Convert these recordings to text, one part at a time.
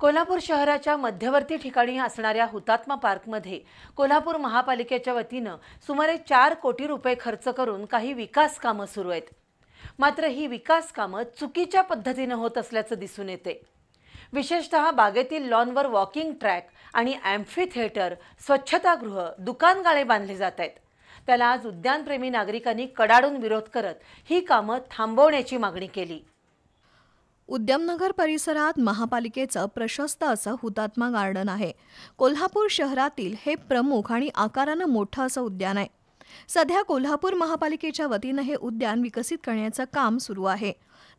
कोल्हापूर शहराच्या मध्यवर्ती ठिकाणी असणाऱ्या हुतात्मा पार्कमध्ये कोल्हापूर महापालिकेच्या वतीनं सुमारे 4 कोटी रुपये खर्च करून काही विकास कामं सुरू आहेत। मात्र ही विकास कामं चुकीच्या पद्धतीने होत असल्याचं दिसून येते। विशेषतः बागेतील लॉनवर वॉकिंग ट्रॅक आणि ॲम्फी थिएटर, स्वच्छतागृह, दुकानगाळे बांधले जात आहेत। त्याला आज उद्यानप्रेमी नागरिकांनी कडाडून विरोध करत ही कामं थांबवण्याची मागणी केली। उद्यमनगर परिसरात महापालिकेचं प्रशस्त असं हुतात्मा गार्डन आहे। कोल्हापूर शहरातील हे प्रमुख आणि आकारानं मोठं असं उद्यान आहे। सध्या कोल्हापूर महापालिकेच्या वतीनं हे उद्यान विकसित करण्याचं काम सुरू आहे।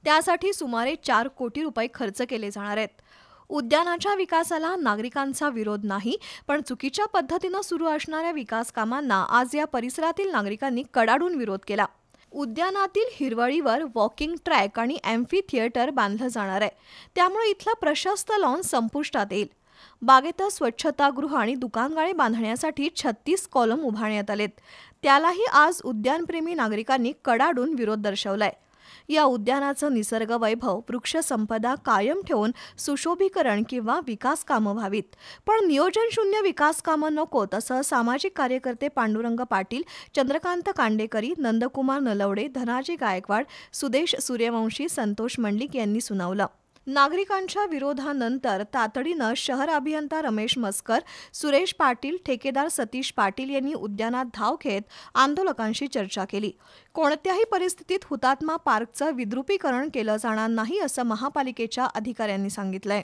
त्यासाठी सुमारे 4 कोटी रुपये खर्च केले जाणार आहेत। उद्यानाच्या विकासाला नागरिकांचा विरोध नाही, पण चुकीच्या पद्धतीनं सुरू असणाऱ्या विकास कामांना आज या परिसरातील नागरिकांनी कडाडून विरोध केला। उद्यानातील हिरवळीवर वॉकिंग ट्रॅक आणि ॲम्फी थिएटर बांधलं जाणार आहे, त्यामुळे इथला प्रशस्त लॉन संपुष्टात येईल। बागेतच स्वच्छतागृह आणि दुकानगाळे बांधण्यासाठी 36 कॉलम उभारण्यात आलेत, त्यालाही आज उद्यानप्रेमी नागरिकांनी कडाडून विरोध दर्शवलाय। या उद्यानाचं निसर्ग वैभव, वृक्षसंपदा कायम ठेवून सुशोभीकरण किंवा विकास कामं व्हावीत, पण नियोजनशून्य विकास कामं नकोत असं सामाजिक कार्यकर्ते पांडुरंग पाटील, चंद्रकांत कांडेकरी, नंदकुमार नलवडे, धनाजी गायकवाड, सुदेश सूर्यवंशी, संतोष मंडलिक यांनी सुनावलं। नागरिकांच्या विरोधानंतर तातडीनं शहर अभियंता रमेश मस्कर, सुरेश पाटील, ठेकेदार सतीश पाटील यांनी उद्यानात धाव घेत आंदोलकांशी चर्चा केली। कोणत्याही परिस्थितीत हुतात्मा पार्कचं विद्रुपीकरण केलं जाणार नाही असं महापालिकेच्या अधिकाऱ्यांनी सांगितलंय।